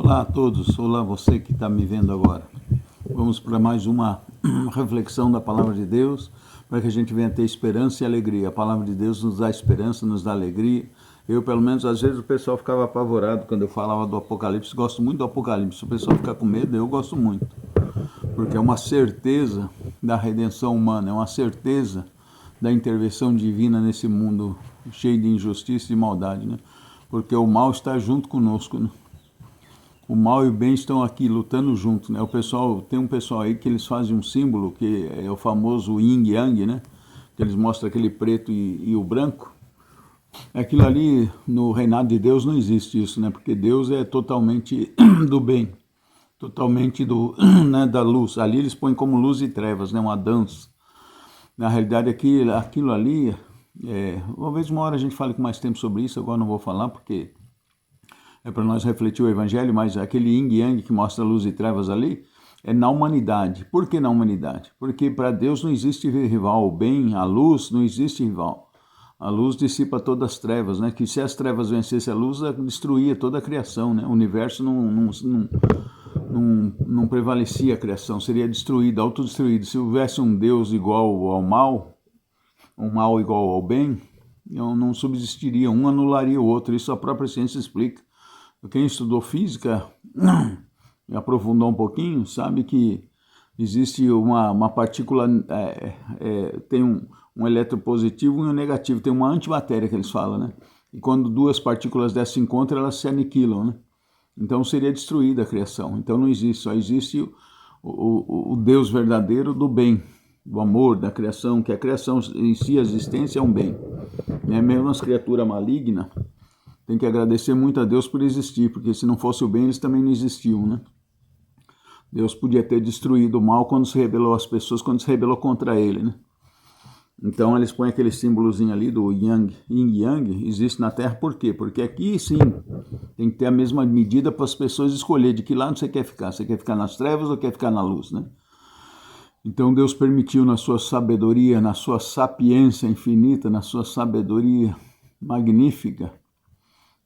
Olá a todos, olá você que está me vendo agora. Vamos para mais uma reflexão da Palavra de Deus, para que a gente venha ter esperança e alegria. A Palavra de Deus nos dá esperança, nos dá alegria. Eu, pelo menos, às vezes o pessoal ficava apavorado quando eu falava do Apocalipse. Gosto muito do Apocalipse. O pessoal fica com medo, eu gosto muito. Porque é uma certeza da redenção humana, é uma certeza da intervenção divina nesse mundo cheio de injustiça e maldade, né? Porque o mal está junto conosco, né? O mal e o bem estão aqui lutando juntos, né? Tem um pessoal aí que eles fazem um símbolo que é o famoso yin yang, né? Que eles mostram aquele preto e o branco. Aquilo ali no reinado de Deus não existe isso, né? Porque Deus é totalmente do bem, totalmente né, da luz. Ali eles põem como luz e trevas, né? Uma dança. Na realidade aquilo ali, talvez uma hora a gente fale com mais tempo sobre isso. Agora não vou falar porque é para nós refletir o Evangelho, mas aquele yin e yang que mostra luz e trevas ali é na humanidade. Por que na humanidade? Porque para Deus não existe rival. O bem, a luz, não existe rival. A luz dissipa todas as trevas, né? Que se as trevas vencessem a luz, destruía toda a criação, né? O universo não prevalecia a criação, seria destruído, autodestruído. Se houvesse um Deus igual ao mal, um mal igual ao bem, não subsistiria, um anularia o outro. Isso a própria ciência explica. Quem estudou física e aprofundou um pouquinho, sabe que existe uma partícula, tem um eletropositivo e um negativo, tem uma antimatéria que eles falam, né? E quando duas partículas dessas se encontram, elas se aniquilam, né? Então seria destruída a criação. Então não existe, só existe o Deus verdadeiro do bem, do amor, da criação, que a criação em si, a existência é um bem. Mesmo as criaturas malignas, tem que agradecer muito a Deus por existir, porque se não fosse o bem, eles também não existiam, né? Deus podia ter destruído o mal quando se rebelou às pessoas, quando se rebelou contra ele, né? Então eles põem aquele símbolozinho ali do yin e yang, existe na Terra por quê? Porque aqui sim, tem que ter a mesma medida para as pessoas escolher de que lado você quer ficar. Você quer ficar nas trevas ou quer ficar na luz, né? Então Deus permitiu na sua sabedoria, na sua sapiência infinita, na sua sabedoria magnífica,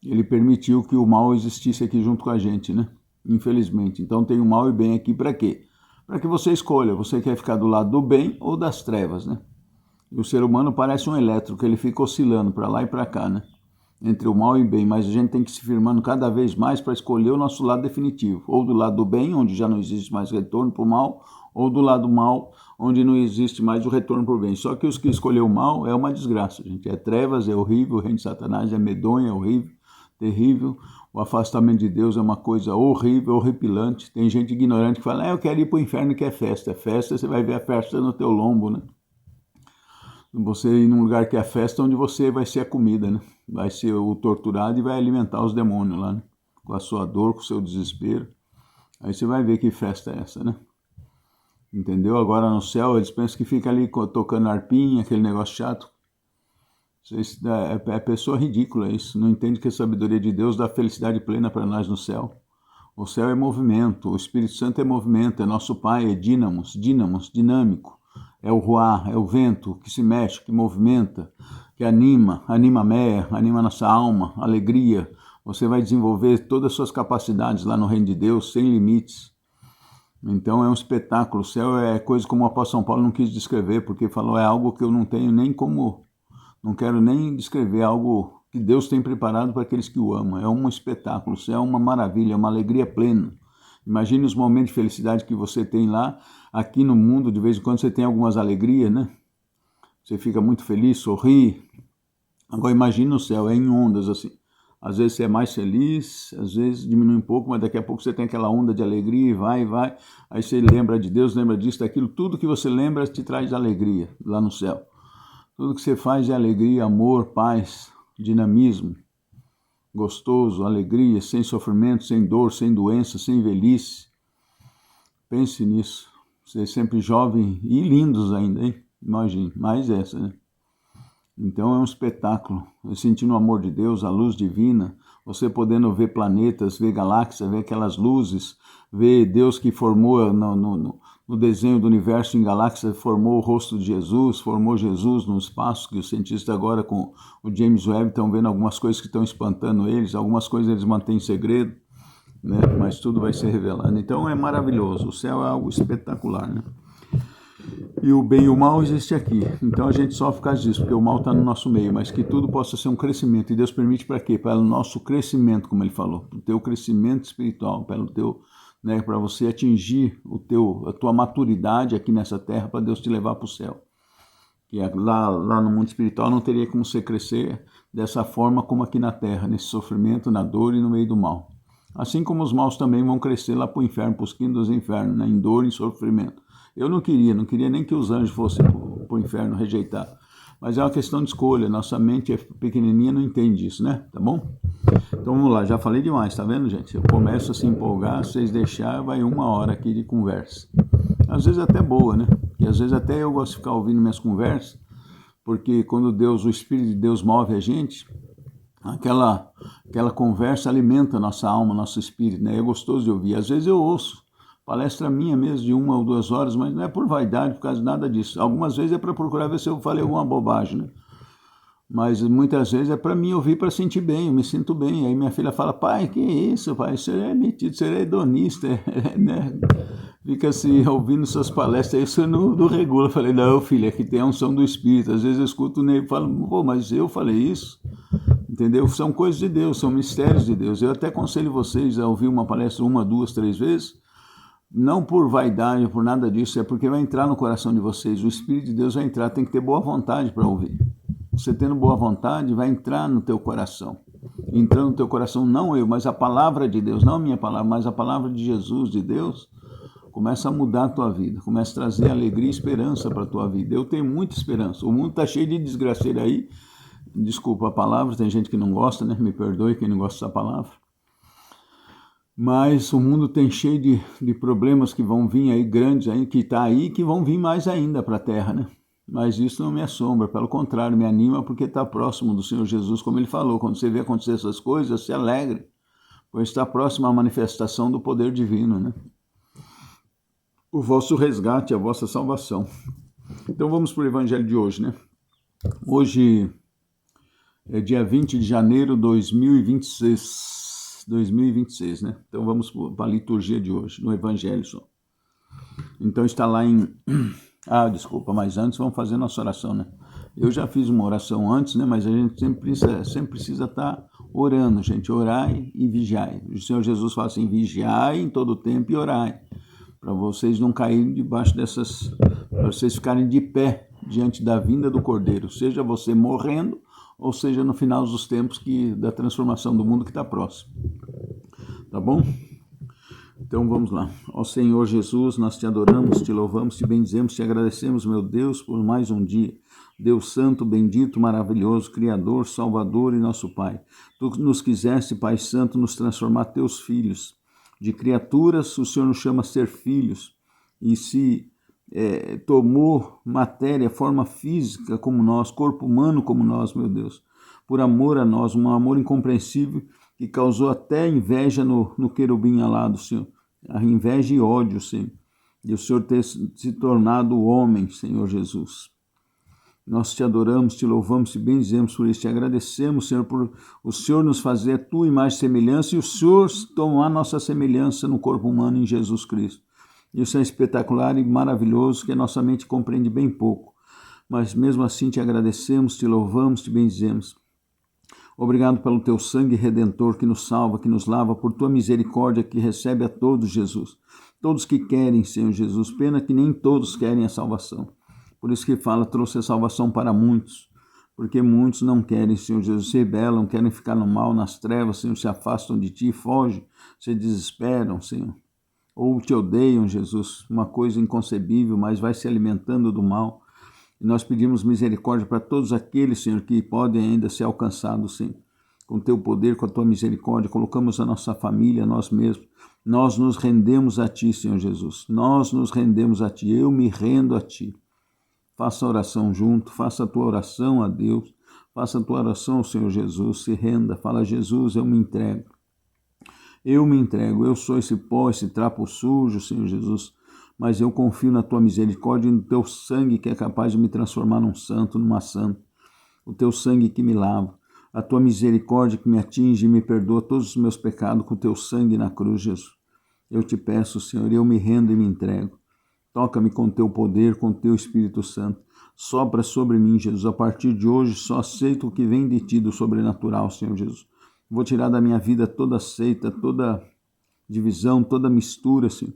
ele permitiu que o mal existisse aqui junto com a gente, né? Infelizmente. Então tem o mal e o bem aqui para quê? Para que você escolha, você quer ficar do lado do bem ou das trevas, né? E o ser humano parece um elétrico, ele fica oscilando para lá e para cá, né? Entre o mal e o bem, mas a gente tem que se firmando cada vez mais para escolher o nosso lado definitivo. Ou do lado do bem, onde já não existe mais retorno para o mal, ou do lado do mal, onde não existe mais o retorno para o bem. Só que os que escolheram o mal é uma desgraça, gente. É trevas, é horrível, o reino de Satanás é medonho, é horrível, terrível. O afastamento de Deus é uma coisa horrível, horripilante. Tem gente ignorante que fala, eu quero ir para o inferno que é festa. É festa, você vai ver a festa no teu lombo, né? Você ir num lugar que é festa, onde você vai ser a comida, né? Vai ser o torturado e vai alimentar os demônios lá, né? Com a sua dor, com o seu desespero. Aí você vai ver que festa é essa, né? Entendeu? Agora no céu, eles pensam que fica ali tocando arpinha, aquele negócio chato. É pessoa ridícula isso. Não entende que a sabedoria de Deus dá felicidade plena para nós no céu. O céu é movimento, o Espírito Santo é movimento, é nosso Pai, é dínamos, dinâmico. É o ruá, é o vento que se mexe, que movimenta, que anima nossa alma, alegria. Você vai desenvolver todas as suas capacidades lá no reino de Deus, sem limites. Então é um espetáculo. O céu é coisa como o apóstolo São Paulo não quis descrever, porque falou, é algo que eu não tenho nem como, não quero nem descrever, algo que Deus tem preparado para aqueles que o amam. É um espetáculo, o céu é uma maravilha, é uma alegria plena. Imagine os momentos de felicidade que você tem lá. Aqui no mundo, de vez em quando, você tem algumas alegrias, né? Você fica muito feliz, sorri. Agora imagine no céu, é em ondas assim. Às vezes você é mais feliz, às vezes diminui um pouco, mas daqui a pouco você tem aquela onda de alegria e vai. Aí você lembra de Deus, lembra disso, daquilo. Tudo que você lembra te traz alegria lá no céu. Tudo que você faz é alegria, amor, paz, dinamismo. Gostoso, alegria, sem sofrimento, sem dor, sem doença, sem velhice. Pense nisso. Ser sempre jovem e lindos ainda, hein? Imagine, mais essa, né? Então é um espetáculo. Sentindo o amor de Deus, a luz divina, você podendo ver planetas, ver galáxias, ver aquelas luzes, ver Deus que formou no desenho do universo em galáxias, formou o rosto de Jesus, formou Jesus no espaço, que os cientistas agora com o James Webb estão vendo algumas coisas que estão espantando eles, algumas coisas eles mantêm em segredo. né? Mas tudo vai ser revelado. Então é maravilhoso, o céu é algo espetacular, né? E o bem e o mal existe aqui. Então a gente sofre por causa disso, porque o mal está no nosso meio, mas que tudo possa ser um crescimento. E Deus permite para quê? Para o nosso crescimento, como ele falou, para o teu crescimento espiritual, para o teu, né, para você atingir a tua maturidade aqui nessa terra, para Deus te levar para o céu. Que lá no mundo espiritual não teria como você crescer dessa forma como aqui na terra, nesse sofrimento, na dor e no meio do mal. Assim como os maus também vão crescer lá para o inferno, para os quintos dos infernos, né, em dor e em sofrimento. Eu não queria nem que os anjos fossem para o inferno rejeitar. Mas é uma questão de escolha, nossa mente é pequenininha, não entende isso, né? Tá bom? Então vamos lá, já falei demais, tá vendo, gente? Eu começo a se empolgar, vocês deixar, vai 1 hora aqui de conversa. Às vezes até boa, né? E às vezes até eu gosto de ficar ouvindo minhas conversas, porque quando o Espírito de Deus move a gente, aquela conversa alimenta a nossa alma, nosso espírito, né? É gostoso de ouvir. Às vezes eu ouço palestra minha mesmo de 1 ou 2 horas, mas não é por vaidade, por causa de nada disso. Algumas vezes é para procurar ver se eu falei alguma bobagem, né? Mas muitas vezes é para mim ouvir, para sentir bem, eu me sinto bem. Aí minha filha fala, pai, que isso, pai, você é metido, você é hedonista, né? Fica assim, ouvindo suas palestras, aí você não regula. Eu falei, não, filha, aqui tem a unção do Espírito. Às vezes eu escuto nele e falo, pô, mas eu falei isso? Entendeu? São coisas de Deus, são mistérios de Deus. Eu até aconselho vocês a ouvir uma palestra 1, 2, 3 vezes, não por vaidade, por nada disso, é porque vai entrar no coração de vocês, o Espírito de Deus vai entrar, tem que ter boa vontade para ouvir. Você tendo boa vontade, vai entrar no teu coração. Entrando no teu coração, não eu, mas a palavra de Deus, não a minha palavra, mas a palavra de Jesus, de Deus, começa a mudar a tua vida, começa a trazer alegria e esperança para a tua vida. Eu tenho muita esperança. O mundo está cheio de desgraceira aí, desculpa a palavra, tem gente que não gosta, né? Me perdoe quem não gosta dessa palavra. Mas o mundo tem cheio de problemas que vão vir aí, grandes aí, que está aí, que vão vir mais ainda para a Terra, né? Mas isso não me assombra, pelo contrário, me anima porque está próximo do Senhor Jesus, como ele falou. Quando você vê acontecer essas coisas, se alegre, pois está próximo à manifestação do poder divino, né? O vosso resgate, a vossa salvação. Então vamos para o evangelho de hoje, né? Hoje é dia 20 de janeiro de 2026, né? Então vamos para a liturgia de hoje, no evangelho só. Então está lá em... desculpa, mas antes vamos fazer nossa oração, né? Eu já fiz uma oração antes, né? Mas a gente sempre precisa estar orando, gente. Orai e vigiai. O Senhor Jesus fala assim, vigiai em todo o tempo e orai. Para vocês não caírem debaixo dessas... para vocês ficarem de pé diante da vinda do Cordeiro. Seja você morrendo, ou seja no final dos tempos da transformação do mundo que está próximo. Tá bom? Então vamos lá. Ó Senhor Jesus, nós te adoramos, te louvamos, te bendizemos, te agradecemos, meu Deus, por mais um dia. Deus Santo, bendito, maravilhoso, Criador, Salvador e nosso Pai. Tu nos quiseste, Pai Santo, nos transformar teus filhos. De criaturas, o Senhor nos chama a ser filhos. E se tomou matéria, forma física como nós, corpo humano como nós, meu Deus. Por amor a nós, um amor incompreensível que causou até inveja no querubim alado, Senhor. A inveja e ódio, Senhor. E o Senhor ter se tornado homem, Senhor Jesus. Nós te adoramos, te louvamos, te bendizemos por isso. Te agradecemos, Senhor, por o Senhor nos fazer a tua imagem e semelhança e o Senhor tomar nossa semelhança no corpo humano em Jesus Cristo. Isso é espetacular e maravilhoso que a nossa mente compreende bem pouco. Mas mesmo assim te agradecemos, te louvamos, te bendizemos. Obrigado pelo teu sangue redentor que nos salva, que nos lava, por tua misericórdia que recebe a todos, Jesus. Todos que querem, Senhor Jesus. Pena que nem todos querem a salvação. Por isso que fala, trouxe a salvação para muitos. Porque muitos não querem, Senhor Jesus, se rebelam, querem ficar no mal, nas trevas, Senhor, se afastam de ti, fogem, se desesperam, Senhor. Ou te odeiam, Jesus. Uma coisa inconcebível, mas vai se alimentando do mal. E nós pedimos misericórdia para todos aqueles, Senhor, que podem ainda ser alcançados, Senhor. Com o teu poder, com a tua misericórdia, colocamos a nossa família, nós mesmos. Nós nos rendemos a ti, Senhor Jesus. Nós nos rendemos a ti. Eu me rendo a ti. Faça a oração junto, faça a tua oração a Deus. Faça a tua oração ao Senhor Jesus. Se renda. Fala, Jesus, eu me entrego. Eu me entrego. Eu sou esse pó, esse trapo sujo, Senhor Jesus. Mas eu confio na tua misericórdia e no teu sangue que é capaz de me transformar num santo, numa santa. O teu sangue que me lava. a tua misericórdia que me atinge e me perdoa todos os meus pecados com o teu sangue na cruz, Jesus. Eu te peço, Senhor, eu me rendo e me entrego. Toca-me com teu poder, com teu Espírito Santo. Sopra sobre mim, Jesus. A partir de hoje, só aceito o que vem de ti do sobrenatural, Senhor Jesus. Vou tirar da minha vida toda seita, toda divisão, toda mistura, Senhor.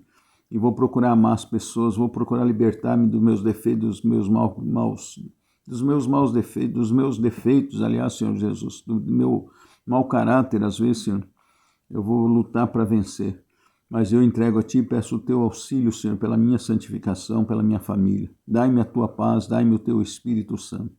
E vou procurar amar as pessoas, vou procurar libertar-me dos meus defeitos, dos meus maus defeitos, dos meus defeitos, aliás, Senhor Jesus, do meu mau caráter, às vezes, Senhor. Eu vou lutar para vencer. Mas eu entrego a Ti e peço o Teu auxílio, Senhor, pela minha santificação, pela minha família. Dai-me a Tua paz, dai-me o Teu Espírito Santo.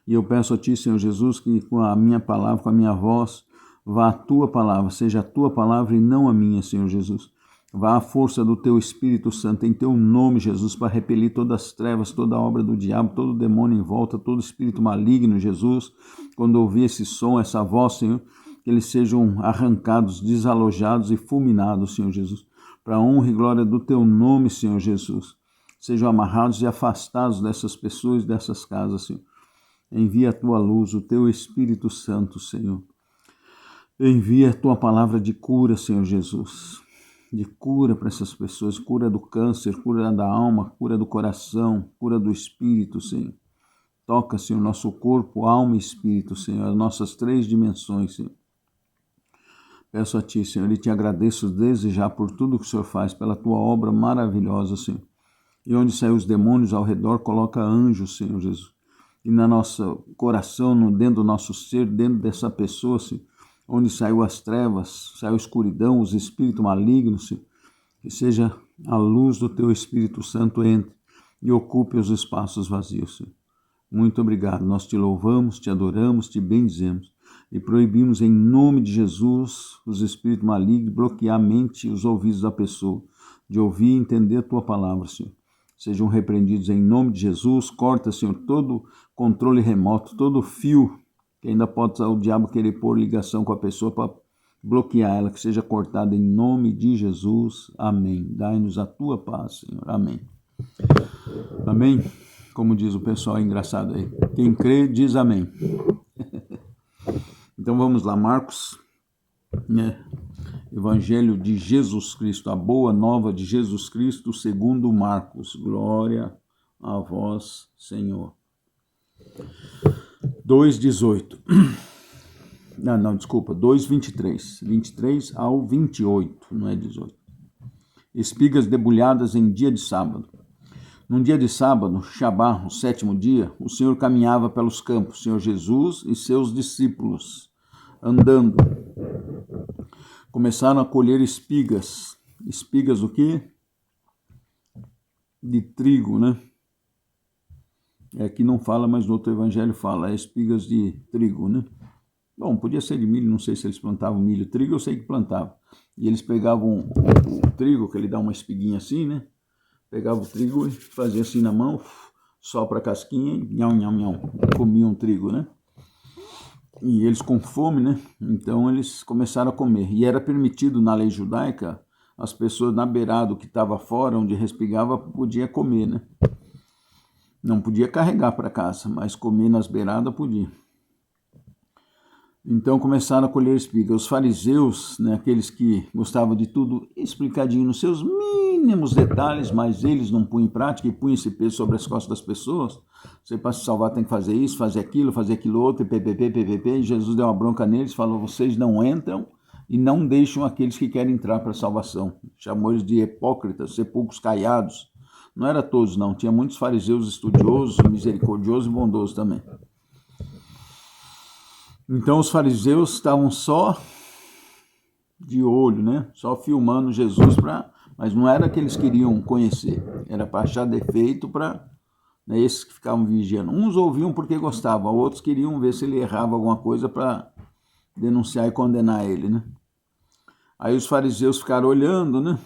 E eu peço a Ti, Senhor Jesus, que com a minha palavra, com a minha voz, vá a Tua palavra, seja a Tua palavra e não a minha, Senhor Jesus. Vá a força do Teu Espírito Santo em Teu nome, Jesus, para repelir todas as trevas, toda a obra do diabo, todo demônio em volta, todo espírito maligno, Jesus. Quando ouvir esse som, essa voz, Senhor, que eles sejam arrancados, desalojados e fulminados, Senhor Jesus, para a honra e glória do Teu nome, Senhor Jesus. Sejam amarrados e afastados dessas pessoas, dessas casas, Senhor. Envia a Tua luz, o Teu Espírito Santo, Senhor. Envia a Tua palavra de cura, Senhor Jesus. De cura para essas pessoas, cura do câncer, cura da alma, cura do coração, cura do espírito, Senhor. Toca, Senhor, nosso corpo, alma e espírito, Senhor, as nossas 3 dimensões, Senhor. Peço a Ti, Senhor, e Te agradeço desde já por tudo que o Senhor faz, pela Tua obra maravilhosa, Senhor. E onde saem os demônios ao redor, coloca anjos, Senhor Jesus. E no nosso coração, dentro do nosso ser, dentro dessa pessoa, Senhor, onde saiu as trevas, saiu a escuridão, os espíritos malignos, Senhor, que seja a luz do Teu Espírito Santo entre e ocupe os espaços vazios, Senhor. Muito obrigado, nós Te louvamos, Te adoramos, Te bendizemos e proibimos em nome de Jesus os espíritos malignos, bloquear a mente e os ouvidos da pessoa, de ouvir e entender a Tua palavra, Senhor. Sejam repreendidos em nome de Jesus, corta, Senhor, todo controle remoto, todo fio que ainda pode o diabo querer pôr ligação com a pessoa para bloquear ela, que seja cortada em nome de Jesus. Amém. Dai-nos a Tua paz, Senhor. Amém. Amém. Como diz o pessoal engraçado aí. Quem crê, diz amém. Então vamos lá, Marcos, né? Evangelho de Jesus Cristo, a boa nova de Jesus Cristo segundo Marcos. Glória a vós, Senhor. 2:18. Não, desculpa, 2:23. 23 ao 28, não é 18. Espigas debulhadas em dia de sábado. Num dia de sábado, Shabá, o 7º dia, o Senhor caminhava pelos campos, Senhor Jesus e seus discípulos, andando. Começaram a colher espigas. Espigas o quê? De trigo, né? Aqui não fala, mas no outro evangelho fala, espigas de trigo, né? Bom, podia ser de milho, não sei se eles plantavam milho. Trigo eu sei que plantavam. E eles pegavam o trigo, que ele dá uma espiguinha assim, né? Pegavam o trigo e faziam assim na mão, sopra a casquinha e nham, nham, nham, comiam o trigo, né? E eles com fome, né? Então eles começaram a comer. E era permitido na lei judaica, as pessoas na beirada, que estava fora, onde respigava, podia comer, né? Não podia carregar para casa, mas comer nas beiradas podia. Então começaram a colher espigas. Os fariseus, né, aqueles que gostavam de tudo explicadinho nos seus mínimos detalhes, mas eles não punham em prática e punham esse peso sobre as costas das pessoas. Você para se salvar tem que fazer isso, fazer aquilo outro, e ppp. E Jesus deu uma bronca neles, falou, vocês não entram e não deixam aqueles que querem entrar para a salvação. Chamou eles de hipócritas, sepulcros caiados. Não era todos, não. Tinha muitos fariseus estudiosos, misericordiosos e bondosos também. Então os fariseus estavam só de olho, né? Só filmando Jesus, mas não era que eles queriam conhecer. Era para achar defeito para, né, esses que ficavam vigiando. Uns ouviam porque gostavam, outros queriam ver se ele errava alguma coisa para denunciar e condenar ele, né? Aí os fariseus ficaram olhando, né?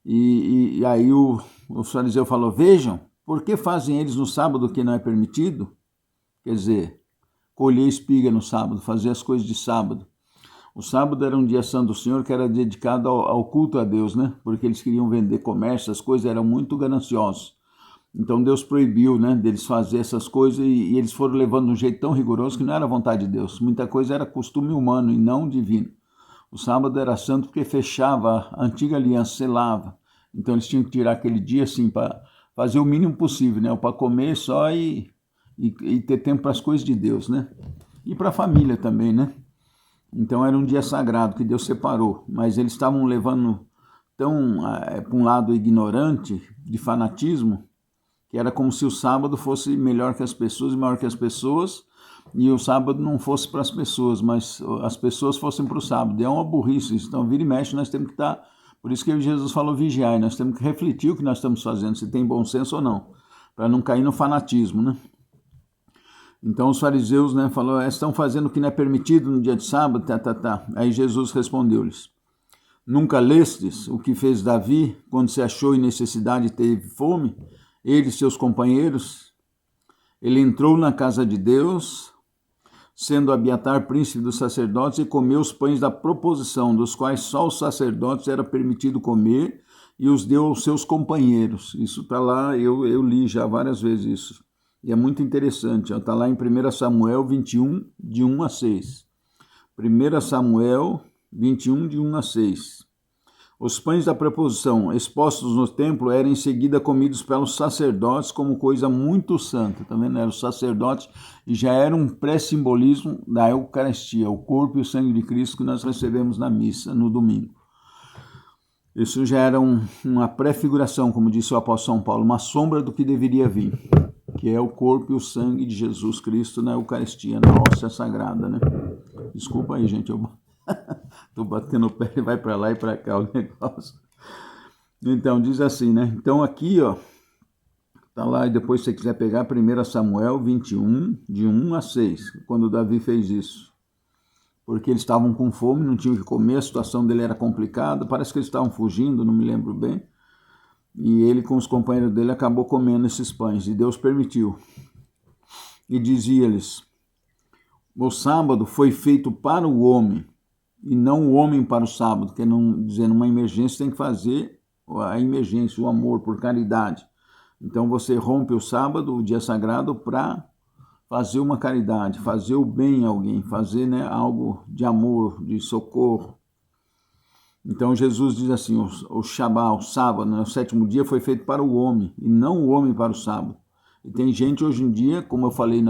E aí o fariseu falou, vejam, por que fazem eles no sábado que não é permitido? Quer dizer, colher espiga no sábado, fazer as coisas de sábado. O sábado era um dia santo do Senhor que era dedicado ao culto a Deus, né? Porque eles queriam vender comércio, as coisas eram muito gananciosos. Então Deus proibiu, né, deles fazer essas coisas e eles foram levando de um jeito tão rigoroso que não era vontade de Deus. Muita coisa era costume humano e não divino. O sábado era santo porque fechava a antiga aliança, selava. Então eles tinham que tirar aquele dia assim para fazer o mínimo possível, né, para comer só e ter tempo para as coisas de Deus, né? E para a família também, né? Então era um dia sagrado que Deus separou, mas eles estavam levando tão para um lado ignorante de fanatismo, que era como se o sábado fosse melhor que as pessoas e maior que as pessoas, e o sábado não fosse para as pessoas, mas as pessoas fossem para o sábado. É uma burrice isso. Então, vira e mexe, nós temos que estar... Por isso que Jesus falou vigiar, nós temos que refletir o que nós estamos fazendo, se tem bom senso ou não, para não cair no fanatismo, né? Então os fariseus, né, falaram, estão fazendo o que não é permitido no dia de sábado, Aí Jesus respondeu-lhes, nunca lestes o que fez Davi quando se achou em necessidade e teve fome? Ele e seus companheiros, ele entrou na casa de Deus, sendo Abiatar príncipe dos sacerdotes, e comeu os pães da proposição, dos quais só os sacerdotes era permitido comer, e os deu aos seus companheiros. Isso está lá, eu li já várias vezes isso. E é muito interessante, está lá em 1 Samuel 21, de 1 a 6. 1 Samuel 21, de 1 a 6. Os pães da preposição expostos no templo eram em seguida comidos pelos sacerdotes como coisa muito santa. Tá vendo? Eram os sacerdotes e já era um pré-simbolismo da Eucaristia, o corpo e o sangue de Cristo que nós recebemos na missa no domingo. Isso já era uma pré-figuração, como disse o apóstolo São Paulo, uma sombra do que deveria vir, que é o corpo e o sangue de Jesus Cristo na Eucaristia, na hóstia sagrada, né? Desculpa aí, gente, eu tô batendo o pé e vai para lá e para cá o negócio. Então, diz assim, né? Então aqui, ó, tá lá, e depois se você quiser pegar 1 Samuel 21, de 1 a 6, quando Davi fez isso. Porque eles estavam com fome, não tinham o que comer, a situação dele era complicada, parece que eles estavam fugindo, não me lembro bem. E ele com os companheiros dele acabou comendo esses pães, e Deus permitiu. E dizia-lhes, o sábado foi feito para o homem, e não o homem para o sábado, que não dizer, numa emergência tem que fazer a emergência, o amor, por caridade. Então você rompe o sábado, o dia sagrado, para fazer uma caridade, fazer o bem a alguém, fazer, né, algo de amor, de socorro. Então Jesus diz assim, o Shabá, o sábado, né, o sétimo dia foi feito para o homem, e não o homem para o sábado. E tem gente hoje em dia, como eu falei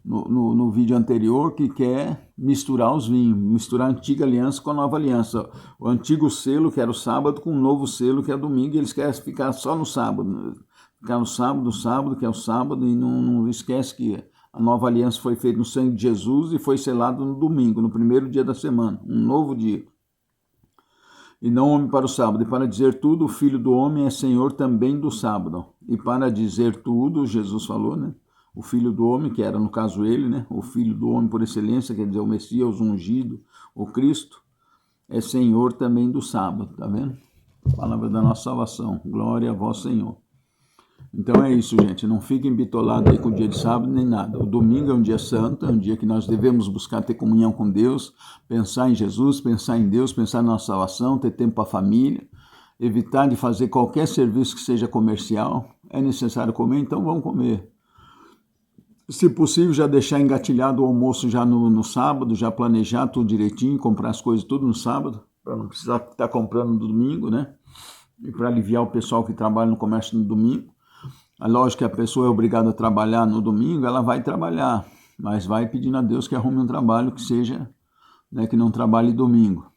no vídeo anterior, que quer misturar os vinhos, misturar a antiga aliança com a nova aliança. O antigo selo, que era o sábado, com o novo selo, que é o domingo, e eles querem ficar só no sábado. Ficar no sábado, que é o sábado, e não esquece que a nova aliança foi feita no sangue de Jesus e foi selado no domingo, no primeiro dia da semana, um novo dia. E não homem para o sábado. E para dizer tudo, o Filho do Homem é Senhor também do sábado. E para dizer tudo, Jesus falou, né? O Filho do Homem, que era no caso ele, né? O Filho do Homem por excelência, quer dizer, o Messias, o ungido, o Cristo, é Senhor também do sábado, tá vendo? Palavra da nossa salvação. Glória a vós, Senhor. Então é isso, gente. Não fiquem bitolados aí com o dia de sábado nem nada. O domingo é um dia santo, é um dia que nós devemos buscar ter comunhão com Deus, pensar em Jesus, pensar em Deus, pensar na nossa salvação, ter tempo para a família, evitar de fazer qualquer serviço que seja comercial. É necessário comer, então vamos comer. Se possível, já deixar engatilhado o almoço já no sábado, já planejar tudo direitinho, comprar as coisas tudo no sábado, para não precisar estar comprando no domingo, né? E para aliviar o pessoal que trabalha no comércio no domingo. É lógico que a pessoa é obrigada a trabalhar no domingo, ela vai trabalhar, mas vai pedindo a Deus que arrume um trabalho que seja, né, que não trabalhe domingo.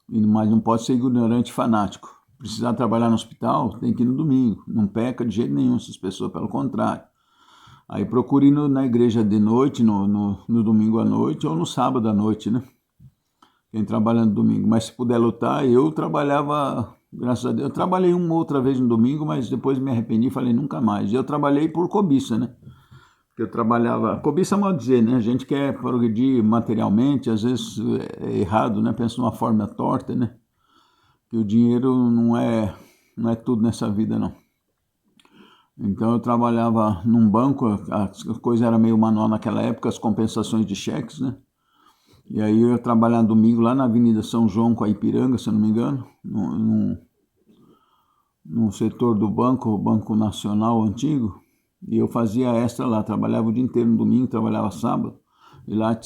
Mas não pode ser ignorante e fanático. Precisar trabalhar no hospital, tem que ir no domingo. Não peca de jeito nenhum essas pessoas, pelo contrário. Aí procure ir na igreja de noite, no domingo à noite ou no sábado à noite, né? Quem trabalha no domingo. Mas se puder lutar, eu trabalhava... Graças a Deus, eu trabalhei uma outra vez no domingo, mas depois me arrependi e falei nunca mais. E eu trabalhei por cobiça, né? Porque eu trabalhava... Cobiça é mal dizer, né? A gente quer progredir materialmente, às vezes é errado, né? Pensa de uma forma torta, né? Que o dinheiro não é tudo nessa vida, não. Então eu trabalhava num banco, a coisa era meio manual naquela época, as compensações de cheques, né? E aí eu ia trabalhar domingo lá na Avenida São João com a Ipiranga, se eu não me engano, no setor do banco, o Banco Nacional antigo, e eu fazia extra lá, trabalhava o dia inteiro no domingo, trabalhava sábado, e lá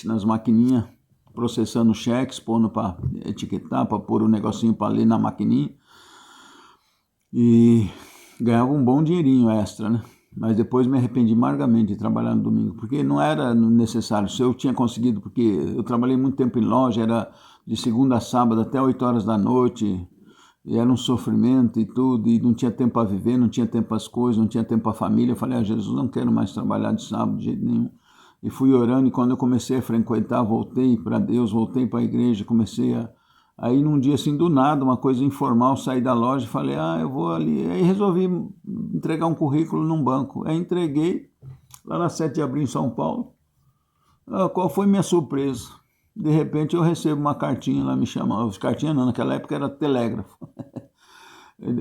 nas maquininhas, processando cheques, pondo para etiquetar, para pôr o negocinho para ler na maquininha, e ganhava um bom dinheirinho extra, né? Mas depois me arrependi amargamente de trabalhar no domingo, porque não era necessário. Se eu tinha conseguido, porque eu trabalhei muito tempo em loja, era de segunda a sábado até 8 horas da noite, e era um sofrimento e tudo, e não tinha tempo para viver, não tinha tempo para as coisas, não tinha tempo para a família. Eu falei, Jesus, não quero mais trabalhar de sábado de jeito nenhum. E fui orando, e quando eu comecei a frequentar, voltei para Deus, voltei para a igreja, comecei a... Aí num dia assim, do nada, uma coisa informal, saí da loja e falei, eu vou ali. Aí resolvi entregar um currículo num banco. Aí entreguei, lá na 7 de abril em São Paulo. Qual foi minha surpresa? De repente eu recebo uma cartinha lá me chamando. Cartinha não, naquela época era telégrafo.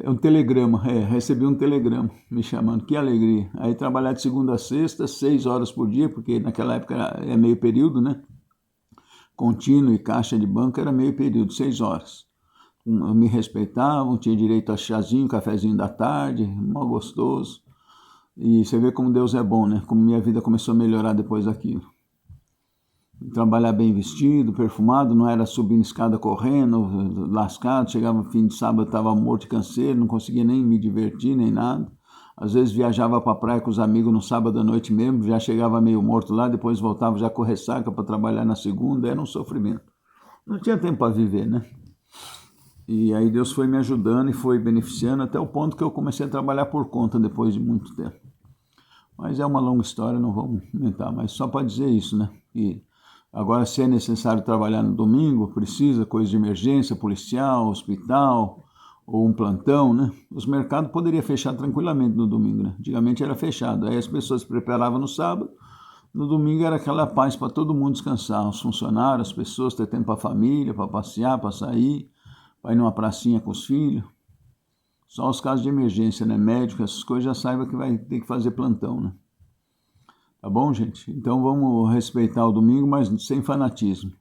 Um telegrama, recebi um telegrama me chamando, que alegria. Aí trabalhar de segunda a sexta, 6 horas por dia, porque naquela época é meio período, né? Contínuo e caixa de banco era meio período, 6 horas. Me respeitavam, tinha direito a chazinho, cafezinho da tarde, mó gostoso. E você vê como Deus é bom, né? Como minha vida começou a melhorar depois daquilo. Trabalhar bem vestido, perfumado, não era subindo escada correndo, lascado. Chegava fim de sábado, estava morto e canseiro, não conseguia nem me divertir, nem nada. Às vezes viajava para a praia com os amigos no sábado à noite mesmo, já chegava meio morto lá, depois voltava já com ressaca para trabalhar na segunda, era um sofrimento. Não tinha tempo para viver, né? E aí Deus foi me ajudando e foi beneficiando até o ponto que eu comecei a trabalhar por conta depois de muito tempo. Mas é uma longa história, não vamos comentar, mas só para dizer isso, né? E agora, se é necessário trabalhar no domingo, precisa, coisa de emergência, policial, hospital, ou um plantão, né? Os mercados poderiam fechar tranquilamente no domingo, né? Antigamente era fechado, aí as pessoas se preparavam no sábado, no domingo era aquela paz para todo mundo descansar, os funcionários, as pessoas ter tempo para a família, para passear, para sair, para ir numa pracinha com os filhos. Só os casos de emergência, né? Médico, essas coisas, já saiba que vai ter que fazer plantão, né? Tá bom, gente? Então vamos respeitar o domingo, mas sem fanatismo.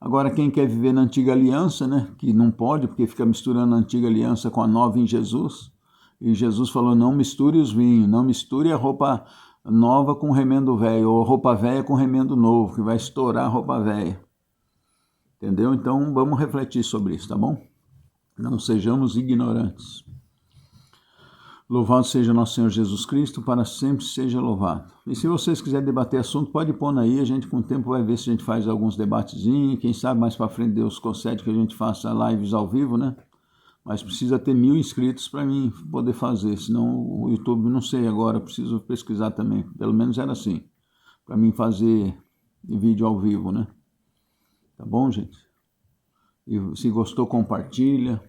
Agora, quem quer viver na antiga aliança, né? Que não pode, porque fica misturando a antiga aliança com a nova em Jesus. E Jesus falou, não misture os vinhos, não misture a roupa nova com remendo velho, ou roupa velha com remendo novo, que vai estourar a roupa velha. Entendeu? Então vamos refletir sobre isso, tá bom? Não sejamos ignorantes. Louvado seja nosso Senhor Jesus Cristo, para sempre seja louvado. E se vocês quiserem debater assunto, pode pôr aí, a gente com o tempo vai ver se a gente faz alguns debatezinhos, quem sabe mais para frente Deus concede que a gente faça lives ao vivo, né? Mas precisa ter 1000 inscritos para mim poder fazer, senão o YouTube, não sei agora, preciso pesquisar também, pelo menos era assim, para mim fazer vídeo ao vivo, né? Tá bom, gente? E se gostou, compartilha,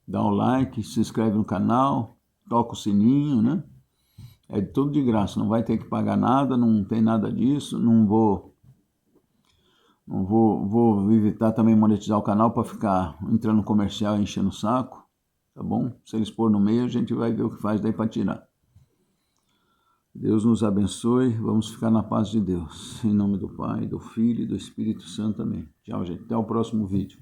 dá um like, se inscreve no canal, toca o sininho, né? É tudo de graça, não vai ter que pagar nada, não tem nada disso, não vou evitar também monetizar o canal para ficar entrando no comercial e enchendo o saco, tá bom? Se eles pôr no meio, a gente vai ver o que faz daí para tirar. Deus nos abençoe, vamos ficar na paz de Deus. Em nome do Pai, do Filho e do Espírito Santo, amém. Tchau, gente. Até o próximo vídeo.